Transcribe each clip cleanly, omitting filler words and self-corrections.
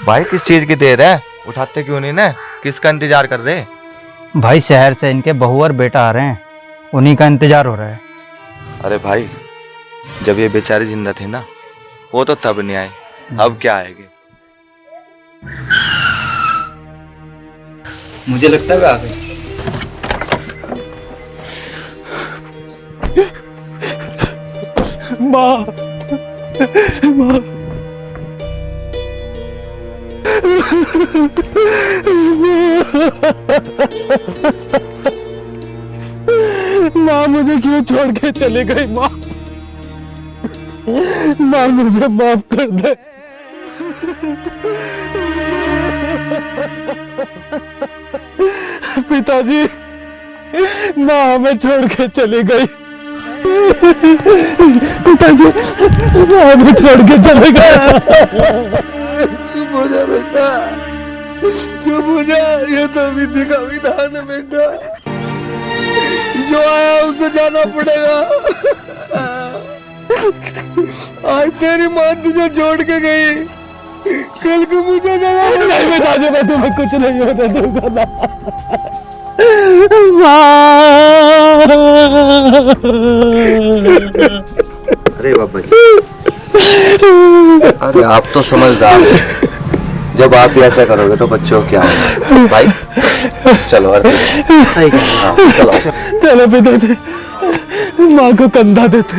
भाई किस चीज की देर है, उठाते क्यों नहीं ना? किसका इंतजार कर रहे? भाई शहर से इनके बहू और बेटा आ रहे हैं, उन्हीं का इंतजार हो रहा है। अरे भाई, जब ये बेचारे जिंदा थे ना, वो तो तब नहीं आए, अब क्या आएंगे? मुझे लगता है वे आ गए। माँ, माँ, माँ मुझे क्यों छोड़ के चली गई? माँ, माँ मुझे माफ कर दे। पिताजी, माँ हमें छोड़ के चली गई। पिताजी, माँ हमें छोड़ के चले गए। चुप हो जा बेटा, चुप हो जा। ये तो विधि का विधान है बेटा, जो आया उसे जाना पड़ेगा। आज तेरी माँ तुझे छोड़ के गई, कल को मुझे जाना पड़ेगा। नहीं पिताजी, मैं तुम्हें कुछ नहीं होने दूंगा ना। अरे बाबा जी, अरे आप तो समझदार हो, जब आप ही ऐसा करोगे तो बच्चों को क्या होगा? भाई चलो सही हाँ, चलो चलो पिताजी, माँ को कंधा देते।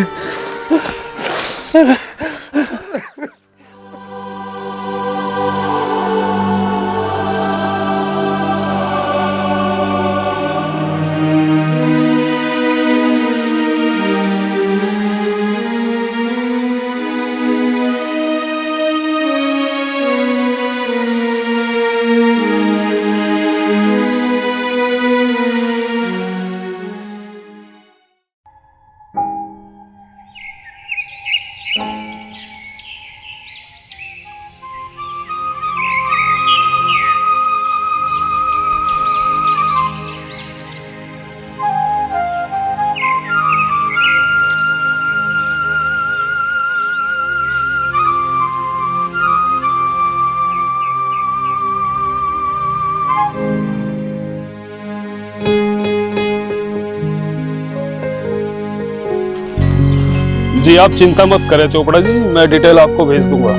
जी आप चिंता मत करें चोपड़ा जी, मैं डिटेल आपको भेज दूंगा।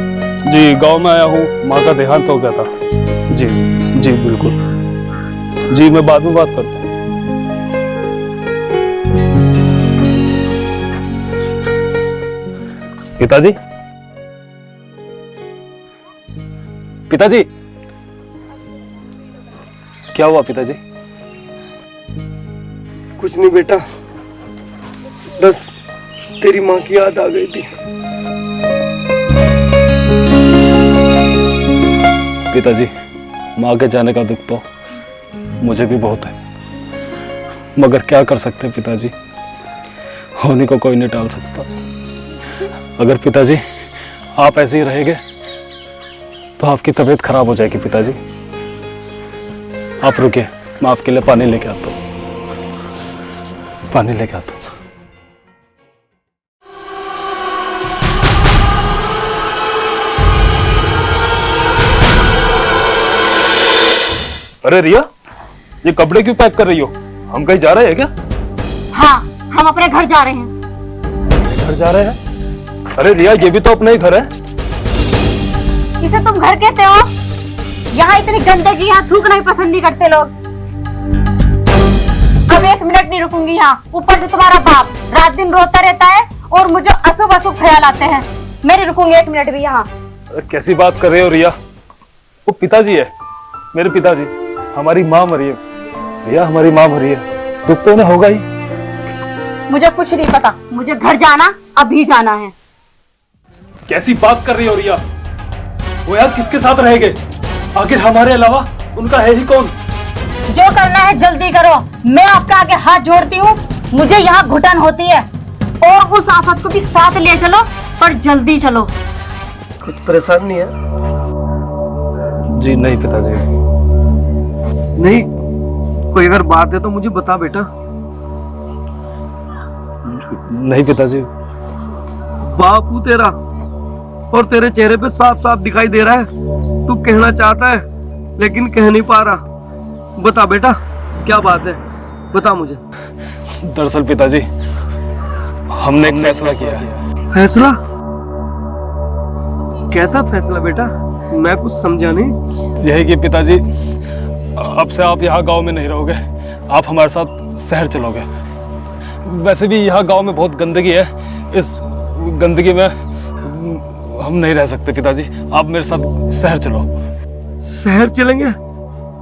जी गांव में आया हूँ, माँ का देहांत हो गया था। जी जी बिल्कुल जी, मैं बाद में बात करता हूँ। पिताजी, पिताजी, क्या हुआ पिताजी? कुछ नहीं बेटा, बस तेरी माँ की याद आ गई थी। पिताजी, माँ के जाने का दुख तो मुझे भी बहुत है, मगर क्या कर सकते हैं पिताजी, होने को कोई नहीं टाल सकता। अगर पिताजी आप ऐसे ही रहेंगे तो आपकी तबीयत खराब हो जाएगी। पिताजी आप रुकिए, मैं आपके लिए पानी लेके आता हूँ, पानी लेके आता हूँ। अरे रिया, ये कपड़े क्यों पैक कर रही हो? हम कहीं जा रहे हैं क्या? हाँ, हम अपने घर जा रहे हैं। घर जा रहे हैं? अरे रिया, ये भी तो अपना ही घर है। इसे तुम घर कहते हो? यहाँ इतनी गंदगी, यहाँ थूकना ही पसंद नहीं करते लोग। अब 1 मिनट नहीं रुकूंगी यहाँ। ऊपर से तुम्हारा बाप रात दिन रोता रहता है और मुझे अशुभ अशुभ ख्याल आते हैं। मैं नहीं रुकूंगी 1 मिनट भी यहाँ। कैसी बात कर रहे हो रिया? वो पिताजी है, मेरे पिताजी। हमारी माँ मरी है रिया, हमारी माँ मरी है, दुख तो उन्हें होगा ही। मुझे कुछ नहीं पता, मुझे घर जाना, अभी जाना है। कैसी बात कर रही हो रिया? वो यार किसके साथ रहेंगे? आखिर हमारे अलावा उनका है ही कौन? जो करना है जल्दी करो, मैं आपके आगे हाथ जोड़ती हूँ। मुझे यहाँ घुटन होती है, और उस आफत को भी साथ ले चलो, पर जल्दी चलो। कुछ परेशान नहीं है? जी नहीं पिताजी। नहीं, कोई अगर बात है तो मुझे बता बेटा। नहीं पिताजी। बापू तेरा और तेरे चेहरे पे साफ साफ दिखाई दे रहा है तू कहना चाहता है लेकिन कह नहीं पा रहा। बता बेटा क्या बात है, बता मुझे। दरअसल पिताजी हमने एक फैसला किया है। फैसला? कैसा फैसला बेटा, मैं कुछ समझा नहीं। यही कि पिताजी अब से आप यहाँ गांव में नहीं रहोगे, आप हमारे साथ शहर चलोगे। वैसे भी यहाँ गांव में बहुत गंदगी है, इस गंदगी में हम नहीं रह सकते पिताजी, आप मेरे साथ शहर चलो। शहर चलेंगे?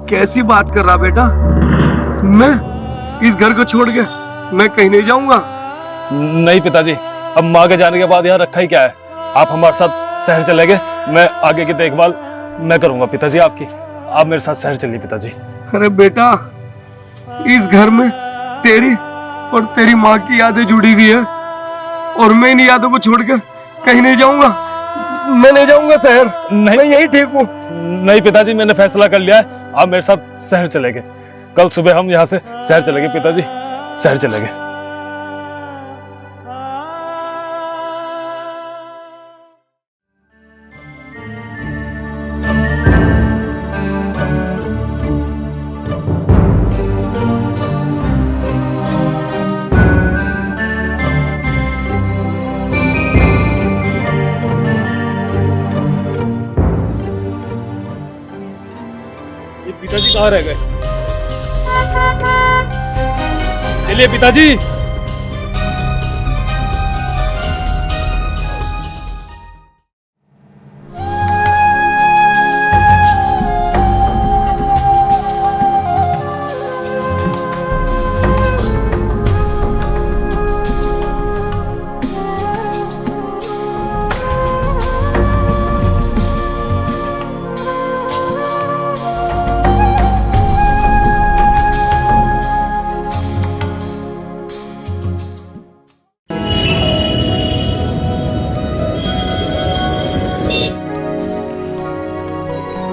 कैसी बात कर रहा बेटा, मैं इस घर को छोड़ के मैं कहीं नहीं जाऊंगा। नहीं पिताजी, अब माँ के जाने के बाद यहाँ रखा ही क्या है, आप हमारे साथ शहर चले गए, मैं आगे की देखभाल मैं करूंगा पिताजी आपकी, आप मेरे साथ शहर चलिए पिताजी। अरे बेटा, इस घर में तेरी और तेरी माँ की यादें जुड़ी हुई है और मैं इन यादों को छोड़कर कहीं नहीं जाऊंगा। मैं नहीं जाऊंगा शहर, नहीं, मैं यही ठीक हूँ। नहीं पिताजी, मैंने फैसला कर लिया है, आप मेरे साथ शहर चले गए। कल सुबह हम यहाँ से शहर चले गए पिताजी, शहर चले गए। पिताजी कहाँ रह गए? चलिए पिताजी।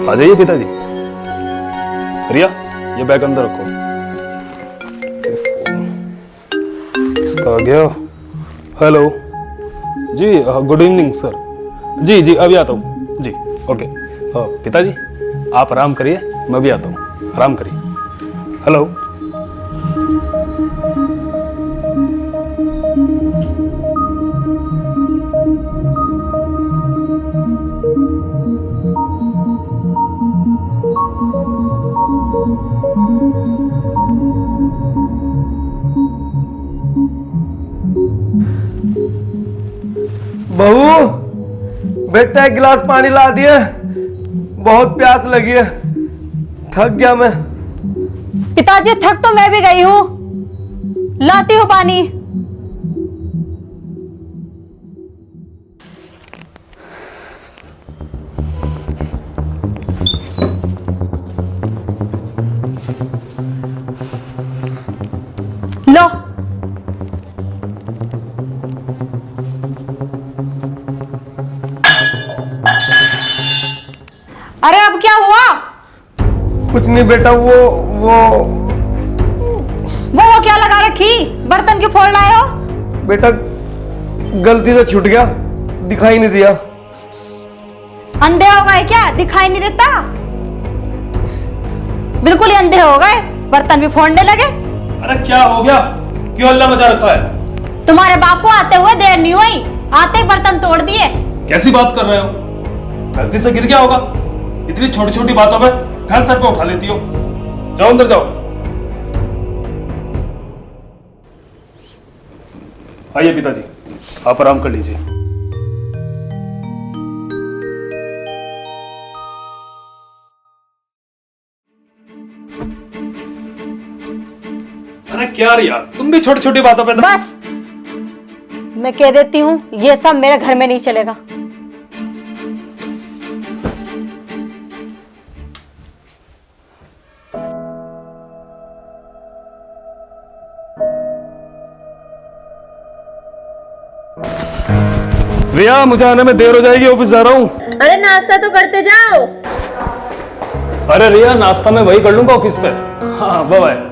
आ जाइए पिताजी। रिया, ये बैग अंदर रखो। इसका आ गया। हेलो जी, गुड इवनिंग सर। जी जी अभी आता हूँ जी, ओके। पिताजी आप आराम करिए, मैं भी आता हूँ, आराम करिए। हेलो। बहू, बेटा एक गिलास पानी ला दिए, बहुत प्यास लगी है, थक गया मैं। पिताजी थक तो मैं भी गई हूँ, लाती हूँ पानी। लो। अरे अब क्या हुआ? कुछ नहीं बेटा, वो क्या लगा रखी? बर्तन क्यों फोड़ लाए हो? बेटा गलती से छूट गया, दिखाई नहीं दिया। अंधे हो गए क्या, दिखाई नहीं देता? बिल्कुल ही अंधे हो गए, बर्तन भी फोड़ने लगे। अरे क्या हो गया, क्यों हल्ला मचा रखा है? तुम्हारे बाप को आते हुए देर नहीं हुई, आते ही बर्तन तोड़ दिए। कैसी बात कर रहे हो, गलती से गिर गया होगा, इतनी छोटी छोटी बातों में घर सर पे उठा लेती हो। जाओ अंदर जाओ। आइए पिताजी, आप आराम कर लीजिए। अरे क्या रिया, तुम भी छोटी छोटी बातों पे बस मैं कह देती हूँ, ये सब मेरे घर में नहीं चलेगा। रिया, मुझे आने में देर हो जाएगी, ऑफिस जा रहा हूँ। अरे नाश्ता तो करते जाओ। अरे रिया, नाश्ता मैं वही कर लूंगा ऑफिस पे। हाँ बाय बाय।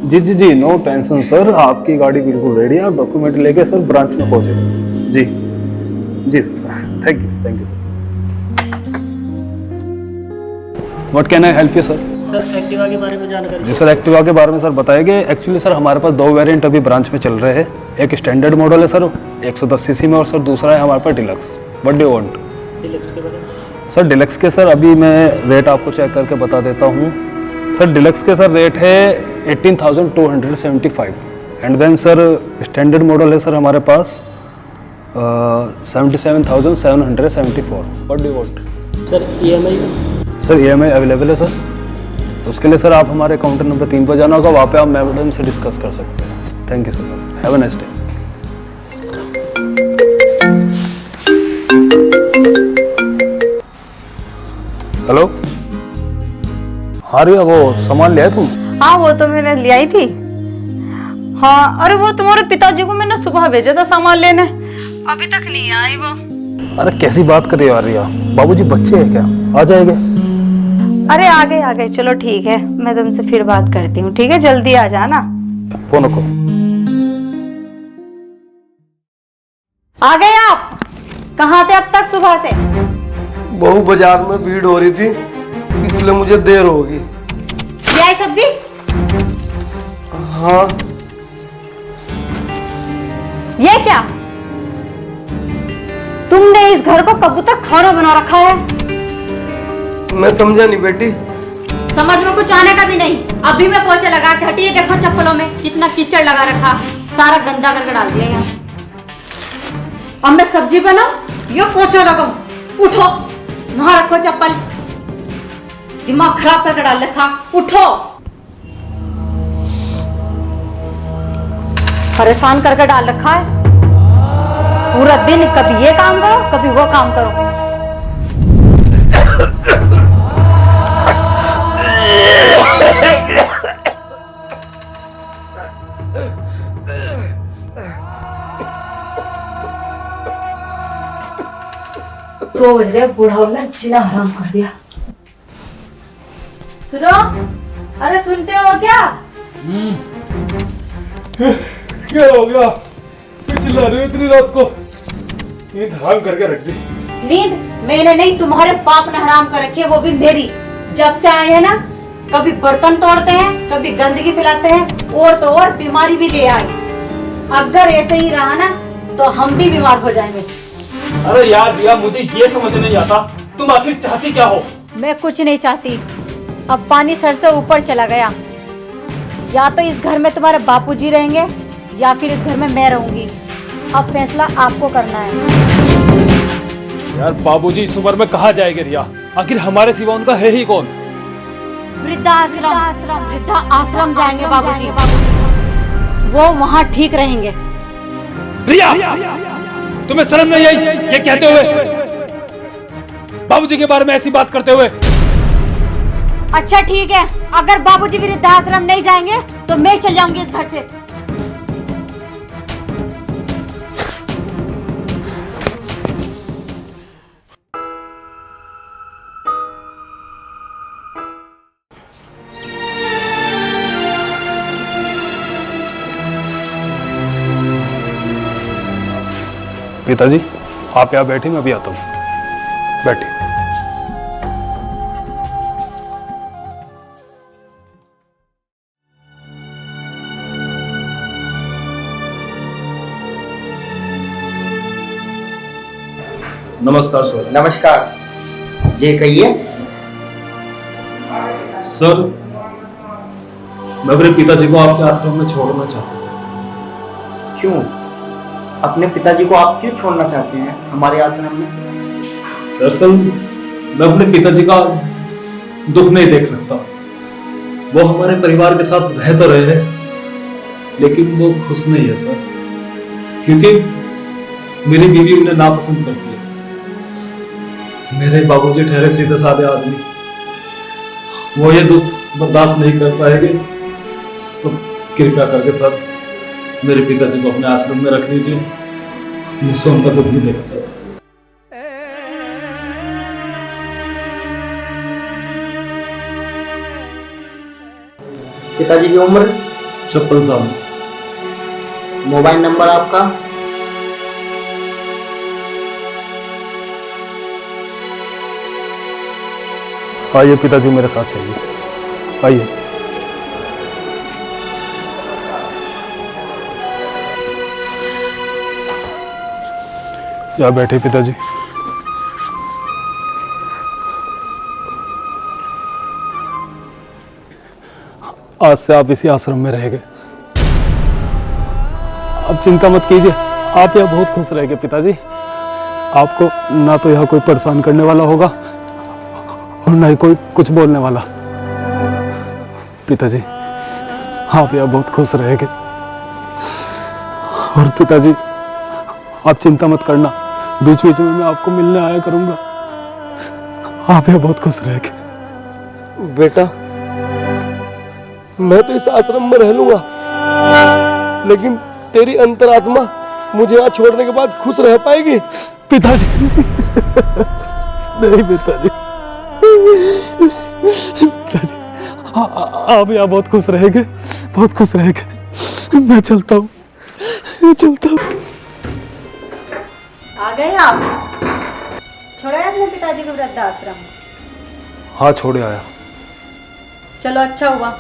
जी जी जी, नो टेंशन सर, आपकी गाड़ी बिल्कुल रेडी है। आप डॉक्यूमेंट लेके सर ब्रांच में पहुंचे। जी जी sir, thank you sir. What can I help you sir? Sir Activa के बारे में जानकारी जी सर, एक्टिवा के बारे में सर बताएंगे। एक्चुअली सर हमारे पास 2 वेरिएंट अभी ब्रांच में चल रहे हैं। एक स्टैंडर्ड मॉडल है सर 110 सीसी में, और सर दूसरा है हमारे पास deluxe. What do you want? Deluxe के बारे में। सर डिलक्स के सर अभी मैं रेट आपको चेक करके बता देता हूँ। सर डिलक्स के सर रेट है 18,275, and then sir standard model है सर हमारे पास 77,774। What do you want? Sir EMI sir EMI available है सर। उसके लिए सर आप हमारे काउंटर नंबर 3 पर जाना होगा, वहाँ पे आप मैडम से डिस्कस कर सकते हैं। Thank you so much, have a nice day. Hello, हाँ रिया, वो सामान ले आए तुम? हाँ वो तो मैंने ले आई थी। हाँ अरे वो तुम्हारे पिताजी को मैंने सुबह भेजा था सामान लेने, अभी तक नहीं आई वो। अरे कैसी बात कर रही हो यार रिया, बाबूजी बच्चे हैं क्या, आ जाएंगे? अरे आ गए, चलो ठीक है, मैं तुमसे फिर बात करती हूँ, ठीक है? जल्दी आ जाना। फोन रखो। आ गए आप? कहाँ थे अब तक सुबह से? बहू बाजार में भीड़ हो रही थी, इसलिए मुझे देर होगी। ये आई सब्जी? हाँ। ये क्या? तुमने इस घर को कब तक खाना बना रखा है? मैं समझा नहीं बेटी। समझ में कुछ आने का भी नहीं। अभी मैं पोछे लगा के हटी, देखो चप्पलों में कितना कीचड़ लगा रखा, सारा गंदा करके डाल दिया यहाँ। अब मैं सब्जी बनाऊं या पोछा लगाऊं? उठो, वहां रखो चप्पल, दिमाग खराब करके डाल रखा। उठो, परेशान करके डाल रखा है पूरा दिन। कभी ये काम करो, कभी वो काम करो। तो बजे बूढ़ा ने जीना हराम कर दिया। सुनो, अरे सुनते हो क्या? क्या हो गया? क्यों चिल्ला रही हो इतनी रात को? नींद हराम करके रख दी। नींद मैंने नहीं, तुम्हारे बाप ने हराम कर रखी है, वो भी मेरी। जब से आए हैं ना, कभी बर्तन तोड़ते हैं, कभी गंदगी फैलाते हैं, और तो और बीमारी भी ले आए। अगर ऐसे ही रहा ना तो हम भी बीमार हो जाएंगे। अरे यार दिया, मुझे ये समझ नहीं आता तुम आखिर चाहती क्या हो? मैं कुछ नहीं चाहती। अब पानी सर से ऊपर चला गया। या तो इस घर में तुम्हारे बापूजी रहेंगे या फिर इस घर में मैं रहूंगी। अब फैसला आपको करना है। यार बाबूजी इस उम्र में कहाँ जाएंगे रिया? आखिर हमारे सिवा उनका है ही कौन? वृद्धा आश्रम जाएंगे बाबूजी। वो वहाँ ठीक रहेंगे। रिया, तुम्हें शर्म नहीं आई ये कहते हुए, बाबूजी के बारे में ऐसी बात करते हुए? अच्छा ठीक है, अगर बाबूजी वृद्धाश्रम नहीं जाएंगे तो मैं चल जाऊंगी इस घर से। पिताजी आप यहाँ बैठे, मैं अभी आता हूँ। बैठिए। नमस्कार सर। नमस्कार जी, कहिए। सर मैं अपने पिताजी को आपके आश्रम में छोड़ना चाहता हूँ। क्यों? अपने पिताजी को आप क्यों छोड़ना चाहते हैं हमारे आश्रम में? दरअसल मैं अपने पिताजी का दुख नहीं देख सकता। वो हमारे परिवार के साथ रह तो रहे हैं, लेकिन वो खुश नहीं है सर, क्योंकि मेरी बीवी उन्हें नापसंद करती है। मेरे बाबूजी ठहरे सीधे साधे आदमी, वो ये दुख बर्दाश्त नहीं कर पाएंगे, तो कृपया करके सर मेरे पिताजी को अपने आश्रम में रख लीजिए। मुझसे उनका दुख नहीं देखा सर। पिताजी की उम्र 56 साल। मोबाइल नंबर आपका? आइए पिताजी, मेरे साथ चलिए, आइए। यहाँ बैठे पिताजी। आज से आप इसी आश्रम में रहेंगे। अब चिंता मत कीजिए, आप यहाँ बहुत खुश रहेंगे पिताजी। आपको ना तो यहाँ कोई परेशान करने वाला होगा और ना ही कोई कुछ बोलने वाला। पिताजी, आप यहाँ बहुत खुश रहेंगे। और पिताजी, आप चिंता मत करना, बीच बीच में मैं आपको मिलने आया करूंगा। आप यहाँ बहुत खुश रहेंगे। बेटा, मैं तो इस आश्रम में रह लूंगा, लेकिन तेरी अंतरात्मा मुझे यहाँ छोड़ने के बाद खुश रह पाएगी? पिताजी नहीं पिताजी, पिताजी आप यहाँ बहुत खुश रहेंगे, बहुत खुश रहेंगे। मैं चलता हूँ, मैं चलता हूँ। आ गए आप? छोड़ा अपने पिताजी को वृद्धाश्रम? हाँ, छोड़े आया। चलो अच्छा हुआ,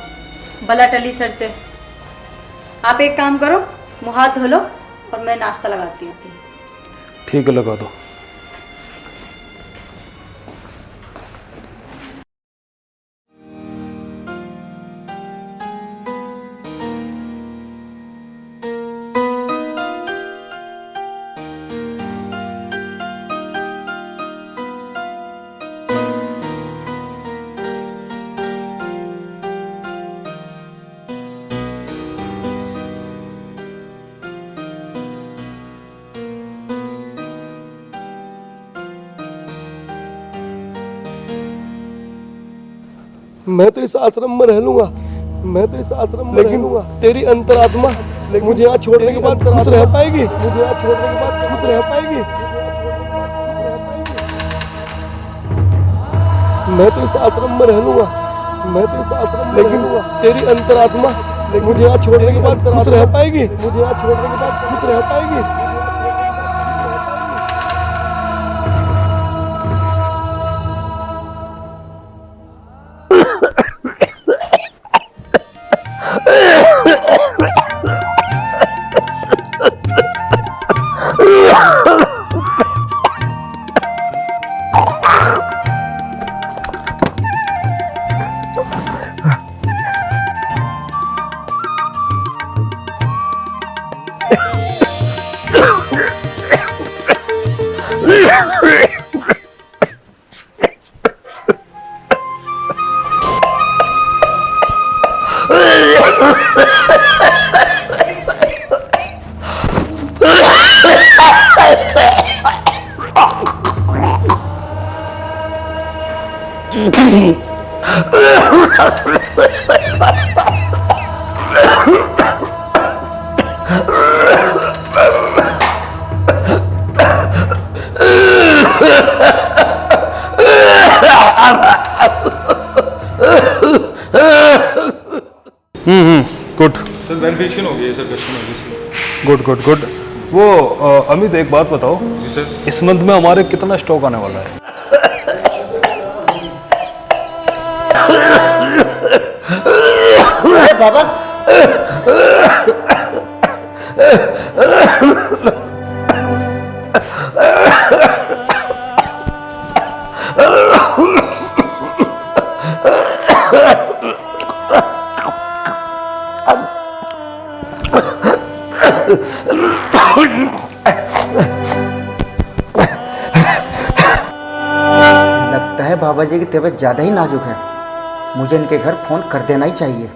भला टली सर से। आप एक काम करो, मुँह हाथ धो लो और मैं नाश्ता लगाती हूँ। ठीक है, लगा दो। मैं तो इस आश्रम में रह लूंगा, मैं तो इस आश्रम में रह लूंगा, तेरी अंतरात्मा मुझे यहाँ छोड़ने के बाद खुश रह पाएगी? मुझे यहाँ छोड़ने के बाद खुश रह पाएगी? मैं तो इस आश्रम में रह लूंगा, मैं तो इस आश्रम में, लेकिन तेरी अंतरात्मा मुझे यहाँ छोड़ने के बाद खुश रह पाएगी? मुझे यहाँ छोड़ने के बाद खुश रह पाएगी? गुड सर, वेरिफिकेशन हो गई है सर, कस्टमर की। Good good good. वो अमित, एक बात बताओ, जी सर। इस मंथ में हमारे कितना स्टॉक आने वाला है? बाबा, लगता है बाबा जी की तबीयत ज़्यादा ही नाजुक है। मुझे इनके घर फ़ोन कर देना ही चाहिए।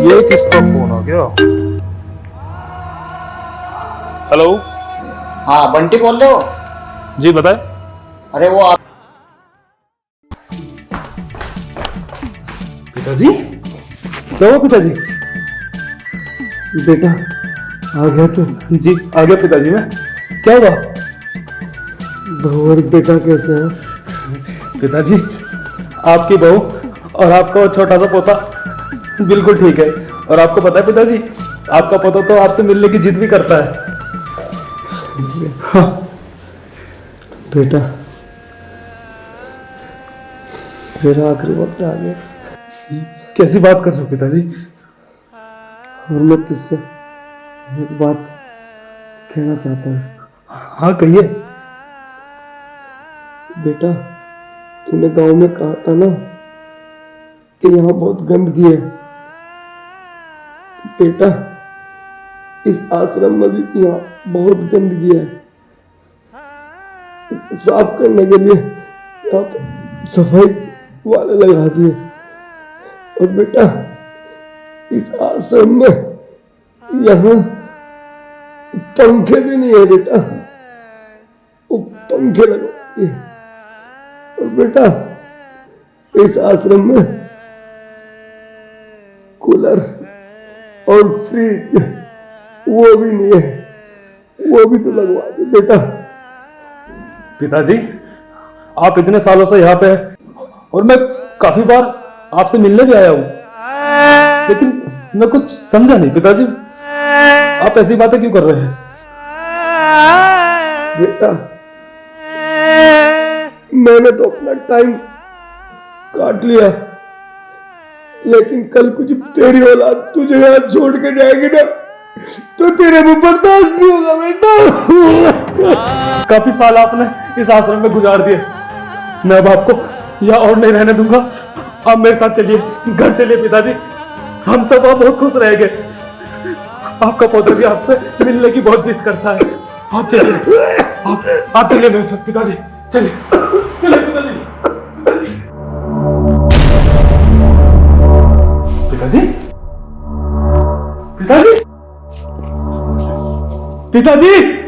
ये किसका फोन आ गया? हेलो। हाँ बंटी बोल रहे हो? जी बताए। अरे वो आप पिताजी, क्या हुआ पिताजी? बेटा आ गया तू? जी आ गया पिताजी मैं। क्या हुआ? बहू और बेटा कैसे है? पिताजी, आपकी बहू और आपका वो छोटा सा पोता बिल्कुल ठीक है। और आपको पता है पिताजी, आपका पोता तो आपसे मिलने की जिद भी करता है। हाँ। बेटा तेरा आखिरी वक्त आ गया। कैसी बात कर रहे हो पिताजी? और मैं तुझसे एक बात कहना चाहता हूँ। हाँ कहिए। बेटा तूने गांव में कहा था ना कि यहाँ बहुत गंदगी है। बेटा इस आश्रम में भी यहाँ बहुत गंदगी है। इसे साफ करने के लिए यहाँ पे सफाई वाले लगा दिए। और बेटा इस आश्रम में यहाँ पंखे भी नहीं है बेटा, वो पंखे लगवा दिए। और बेटा इस आश्रम में कूलर और फ्रिज वो भी नहीं है, वो भी तो लगवा दे बेटा। पिताजी, आप इतने सालों से यहाँ पे हैं और मैं काफी बार आपसे मिलने भी आया हूँ, लेकिन मैं कुछ समझा नहीं पिताजी, आप ऐसी बातें क्यों कर रहे हैं? बेटा मैंने तो अपना टाइम काट लिया, लेकिन कल कुछ तेरी औलाद तुझे यहाँ छोड़ के जाएगी ना तो तेरे में बर्दाश्त नहीं होगा बेटा। काफी साल आपने इस आश्रम में गुजार दिए, मैं अब आपको यहाँ और नहीं रहने दूंगा। आप मेरे साथ चलिए, घर चलिए पिताजी, हम सब वहाँ बहुत खुश रहेंगे। आपका पोता भी आपसे मिलने की बहुत जिद करता है। आप चलिए, आप चलिए मेरे साथ पिताजी, चलिए चलिए पिताजी। पिताजी, पिताजी, पिताजी।